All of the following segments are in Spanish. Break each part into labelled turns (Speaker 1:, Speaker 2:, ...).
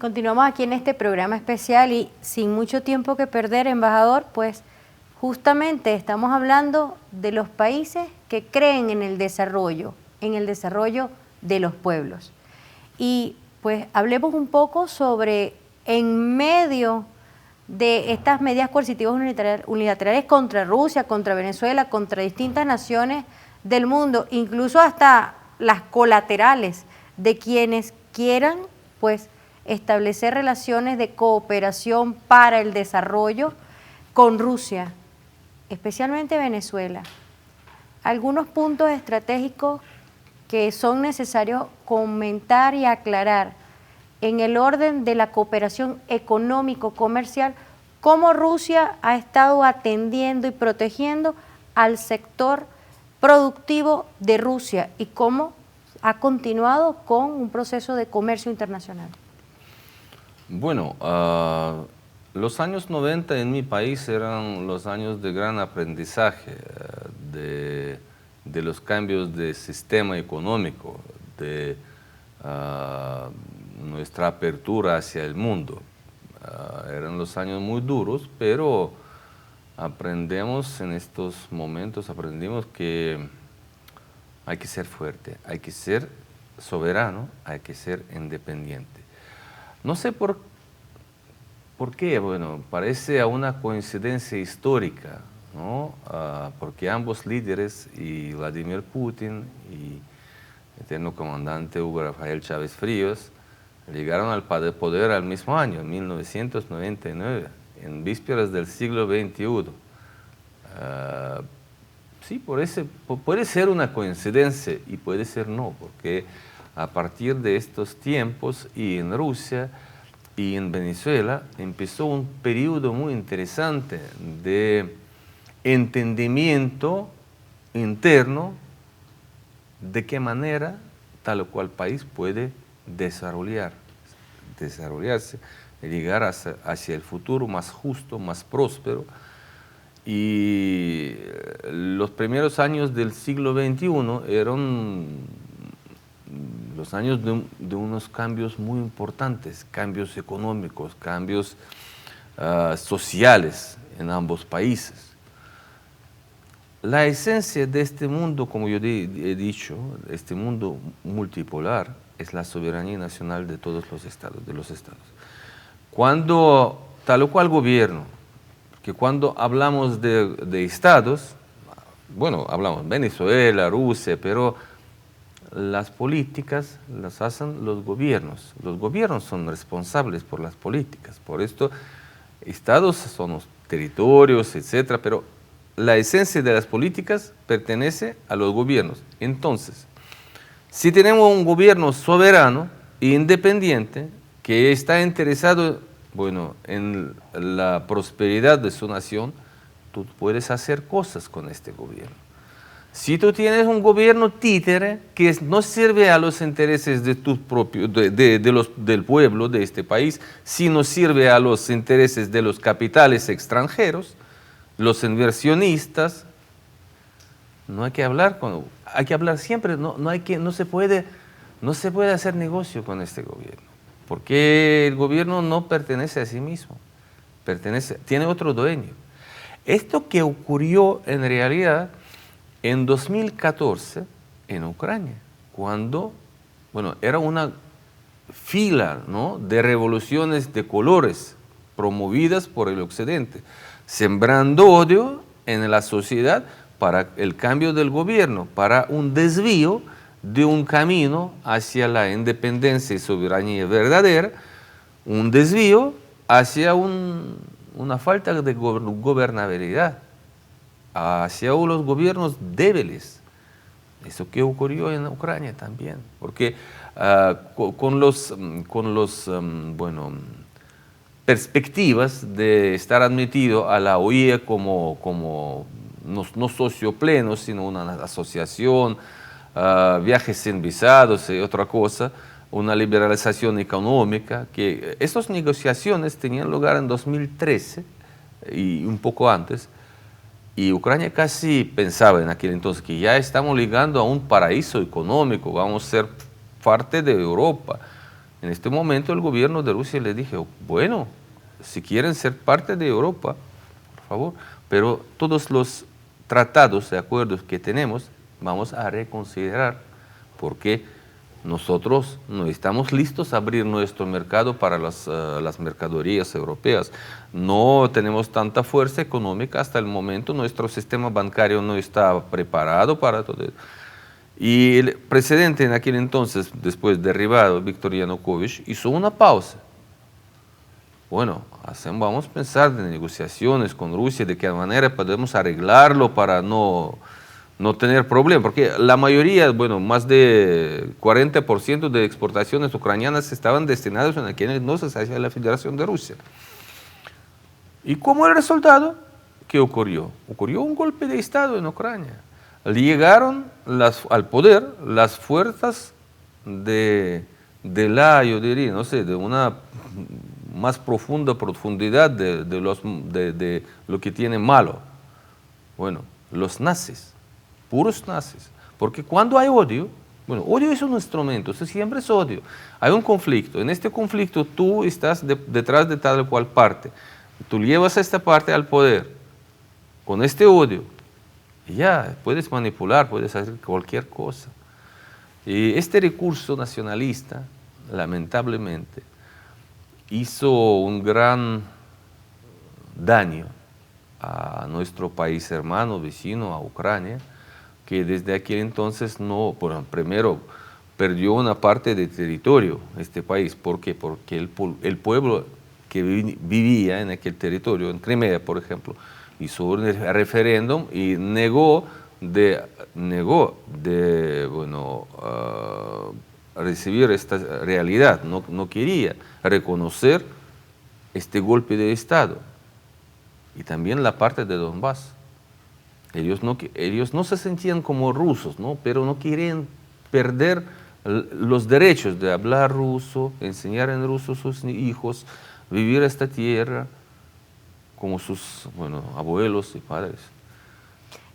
Speaker 1: Continuamos aquí en este programa especial y sin mucho tiempo que perder, embajador, pues justamente estamos hablando de los países que creen en el desarrollo de los pueblos. Y pues hablemos un poco sobre, en medio de estas medidas coercitivas unilaterales contra Rusia, contra Venezuela, contra distintas naciones del mundo, incluso hasta las colaterales de quienes quieran pues establecer relaciones de cooperación para el desarrollo con Rusia, especialmente Venezuela. Algunos puntos estratégicos que son necesarios comentar y aclarar en el orden de la cooperación económico-comercial, cómo Rusia ha estado atendiendo y protegiendo al sector productivo de Rusia y cómo ha continuado con un proceso de comercio internacional.
Speaker 2: Bueno, los años 90 en mi país eran los años de gran aprendizaje, de los cambios de sistema económico, de nuestra apertura hacia el mundo. Eran los años muy duros, pero aprendemos en estos momentos, aprendimos que hay que ser fuerte, hay que ser soberano, hay que ser independiente. No sé por qué, bueno, parece a una coincidencia histórica, ¿no? Porque ambos líderes, y Vladimir Putin y el eterno comandante Hugo Rafael Chávez Frías, llegaron al poder al mismo año, en 1999, en vísperas del siglo XXI. Sí, puede ser una coincidencia y puede ser no, porque a partir de estos tiempos y en Rusia y en Venezuela empezó un periodo muy interesante de entendimiento interno de qué manera tal o cual país puede desarrollarse y llegar hacia el futuro más justo, más próspero. Y los primeros años del siglo XXI eran los años de unos cambios muy importantes, cambios económicos, cambios sociales en ambos países. La esencia de este mundo, como yo he dicho, este mundo multipolar, es la soberanía nacional de todos los estados, Cuando tal o cual gobierno, que cuando hablamos de estados, bueno, hablamos Venezuela, Rusia, pero las políticas las hacen los gobiernos son responsables por las políticas, por esto estados son los territorios, etcétera, pero la esencia de las políticas pertenece a los gobiernos. Entonces, si tenemos un gobierno soberano e independiente que está interesado, bueno, en la prosperidad de su nación, tú puedes hacer cosas con este gobierno. Si tú tienes un gobierno títere que no sirve a los intereses de del pueblo de este país, sino sirve a los intereses de los capitales extranjeros, los inversionistas, no hay que hablar, hay que hablar siempre, no se puede hacer negocio con este gobierno, porque el gobierno no pertenece a sí mismo, tiene otro dueño. Esto que ocurrió en realidad en 2014 en Ucrania, cuando, bueno, era una fila, ¿no?, de revoluciones de colores promovidas por el Occidente, sembrando odio en la sociedad para el cambio del gobierno, para un desvío de un camino hacia la independencia y soberanía verdadera, un desvío hacia una falta de gobernabilidad, hacia los gobiernos débiles. Eso que ocurrió en Ucrania también, porque con los perspectivas de estar admitido a la OIE como no socio pleno, sino una asociación, viajes sin visados y otra cosa, una liberalización económica, que estas negociaciones tenían lugar en 2013 y un poco antes, y Ucrania casi pensaba en aquel entonces que ya estamos llegando a un paraíso económico, vamos a ser parte de Europa. En este momento el gobierno de Rusia le dije, bueno, si quieren ser parte de Europa, por favor, pero todos los tratados de acuerdos que tenemos vamos a reconsiderar, porque nosotros no estamos listos a abrir nuestro mercado para las mercaderías europeas. No tenemos tanta fuerza económica hasta el momento, nuestro sistema bancario no está preparado para todo eso. Y el presidente en aquel entonces, después derribado, Víctor Yanukovych, hizo una pausa. Bueno, vamos a pensar de negociaciones con Rusia, de qué manera podemos arreglarlo para no tener problemas, porque la mayoría, bueno, más de 40% de exportaciones ucranianas estaban destinadas en aquel entonces hacia la Federación de Rusia. ¿Y cómo el resultado? ¿Qué ocurrió? Ocurrió un golpe de Estado en Ucrania. Llegaron al poder las fuerzas yo diría, no sé, de una más profundidad de lo que tiene malo. Bueno, los nazis, puros nazis. Porque cuando hay odio, bueno, odio es un instrumento, eso siempre es odio. Hay un conflicto, en este conflicto tú estás detrás de tal o cual parte. Tú llevas a esta parte al poder con este odio. Y ya, puedes manipular, puedes hacer cualquier cosa. Y este recurso nacionalista, lamentablemente, hizo un gran daño a nuestro país hermano, vecino, a Ucrania, que desde aquel entonces primero perdió una parte de territorio este país. ¿Por qué? Porque el pueblo que vivía en aquel territorio, en Crimea, por ejemplo, hizo un referéndum y negó recibir esta realidad, no quería reconocer este golpe de Estado. Y también la parte de Donbass. Ellos no se sentían como rusos, ¿no? Pero no querían perder los derechos de hablar ruso, enseñar en ruso a sus hijos, vivir esta tierra como sus abuelos y padres.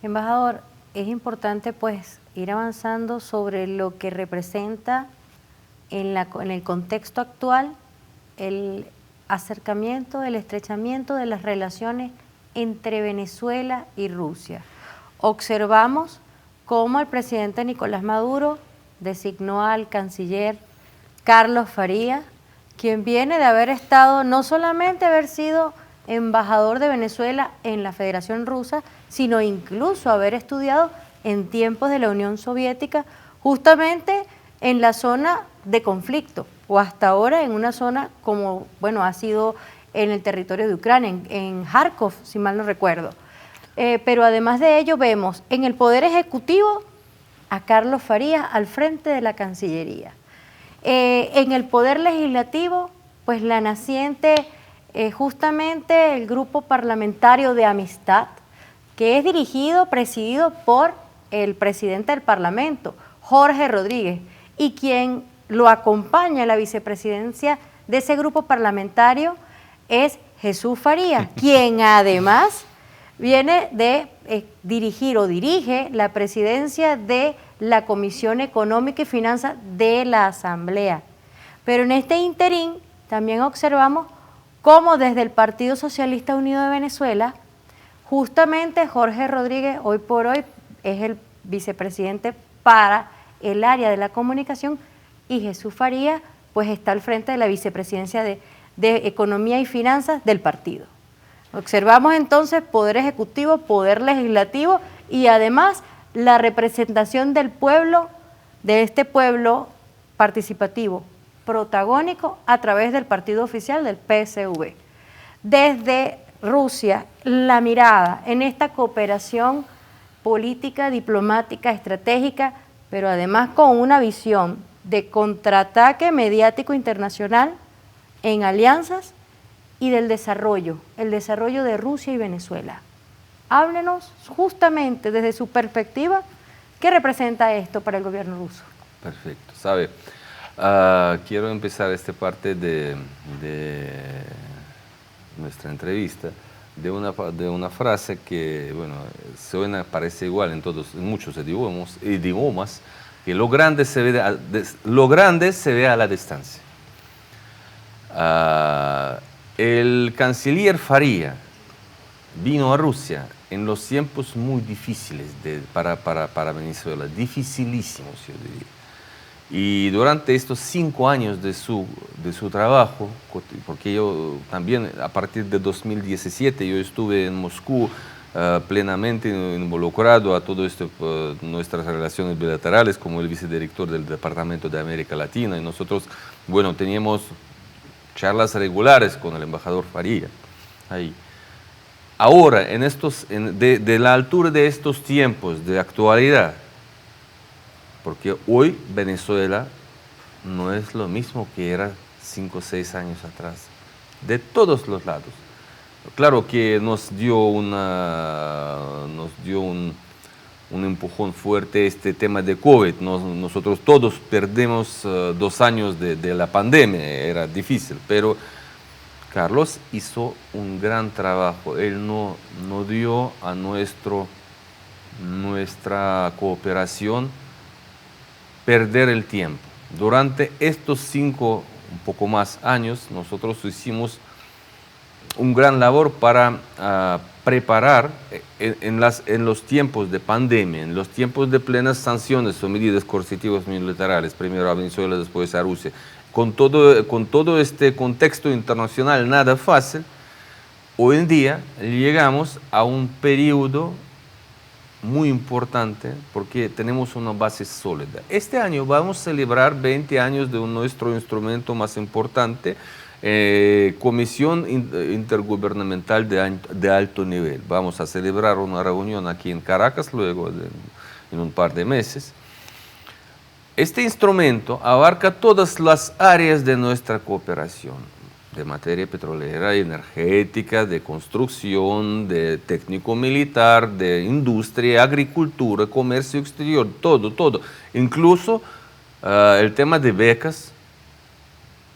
Speaker 1: Embajador, es importante pues ir avanzando sobre lo que representa en el contexto actual el acercamiento, el estrechamiento de las relaciones entre Venezuela y Rusia. Observamos cómo el presidente Nicolás Maduro designó al canciller Carlos Farías, quien viene de haber estado, no solamente haber sido embajador de Venezuela en la Federación Rusa, sino incluso haber estudiado en tiempos de la Unión Soviética, justamente en la zona de conflicto, o hasta ahora en una zona como, ha sido en el territorio de Ucrania, en Kharkov, si mal no recuerdo. Pero además de ello vemos en el Poder Ejecutivo a Carlos Farías al frente de la Cancillería. En el Poder Legislativo, pues la naciente, justamente el Grupo Parlamentario de Amistad, que es presidido por el presidente del Parlamento, Jorge Rodríguez, y quien lo acompaña en la vicepresidencia de ese grupo parlamentario es Jesús Farías, quien además viene de dirige la presidencia de la Comisión Económica y Finanzas de la Asamblea. Pero en este interín también observamos cómo desde el Partido Socialista Unido de Venezuela, justamente Jorge Rodríguez hoy por hoy es el vicepresidente para el área de la comunicación y Jesús Farías pues está al frente de la vicepresidencia de Economía y Finanzas del partido. Observamos entonces poder ejecutivo, poder legislativo y además la representación del pueblo, de este pueblo participativo, protagónico a través del partido oficial del PSV. Desde Rusia, la mirada en esta cooperación política, diplomática, estratégica, pero además con una visión de contraataque mediático internacional en alianzas y del desarrollo, el desarrollo de Rusia y Venezuela. Háblenos justamente desde su perspectiva, ¿qué representa esto para el gobierno ruso?
Speaker 2: Perfecto, quiero empezar esta parte de nuestra entrevista de una frase que, parece igual en muchos idiomas, que lo grande se ve a la distancia. El canciller Faría vino a Rusia en los tiempos muy difíciles para Venezuela, dificilísimos, yo diría. Y durante estos 5 años de su trabajo, porque yo también a partir de 2017 yo estuve en Moscú plenamente involucrado a todo esto, nuestras relaciones bilaterales como el vicedirector del Departamento de América Latina, y nosotros, bueno, teníamos charlas regulares con el embajador Faría ahí. Ahora, de la altura de estos tiempos de actualidad, porque hoy Venezuela no es lo mismo que era 5 o 6 años atrás, de todos los lados. Claro que nos dio un empujón fuerte este tema de COVID. Nosotros todos perdimos 2 años de la pandemia, era difícil, pero Carlos hizo un gran trabajo. Él no dio a nuestra cooperación perder el tiempo. Durante estos 5, un poco más años, nosotros hicimos un gran labor para preparar en los tiempos de pandemia, en los tiempos de plenas sanciones o medidas coercitivas unilaterales, primero a Venezuela, después a Rusia, con todo este contexto internacional nada fácil. Hoy en día llegamos a un periodo muy importante porque tenemos una base sólida. Este año vamos a celebrar 20 años de nuestro instrumento más importante, Comisión Intergubernamental de Alto Nivel. Vamos a celebrar una reunión aquí en Caracas luego en un par de meses. Este instrumento abarca todas las áreas de nuestra cooperación, de materia petrolera y energética, de construcción, de técnico-militar, de industria, agricultura, comercio exterior, todo. Incluso el tema de becas.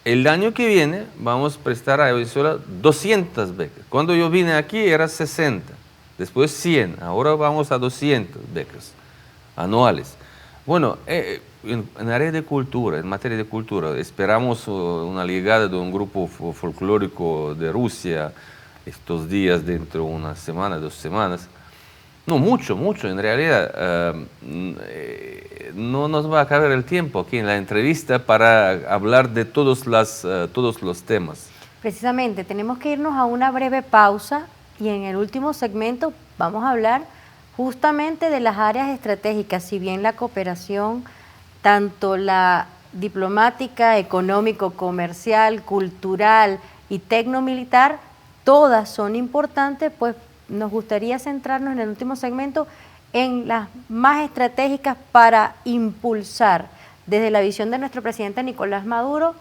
Speaker 2: El año que viene vamos a prestar a Venezuela 200 becas. Cuando yo vine aquí era 60, después 100, ahora vamos a 200 becas anuales. Bueno, en área de cultura, en materia de cultura, esperamos una llegada de un grupo folclórico de Rusia estos días, dentro de una semana, 2 semanas. No, mucho, en realidad. No nos va a caber el tiempo aquí en la entrevista para hablar de todos los temas.
Speaker 1: Precisamente, tenemos que irnos a una breve pausa y en el último segmento vamos a hablar justamente de las áreas estratégicas. Si bien la cooperación, tanto la diplomática, económico, comercial, cultural y tecnomilitar, todas son importantes, pues nos gustaría centrarnos en el último segmento en las más estratégicas para impulsar desde la visión de nuestro presidente Nicolás Maduro,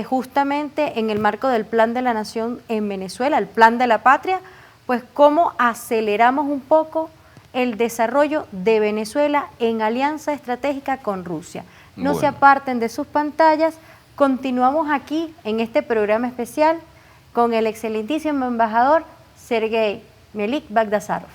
Speaker 1: justamente en el marco del Plan de la Nación en Venezuela, el Plan de la Patria, pues cómo aceleramos un poco el desarrollo de Venezuela en alianza estratégica con Rusia. No se aparten de sus pantallas, continuamos aquí en este programa especial con el excelentísimo embajador Sergei Melik Bagdasarov.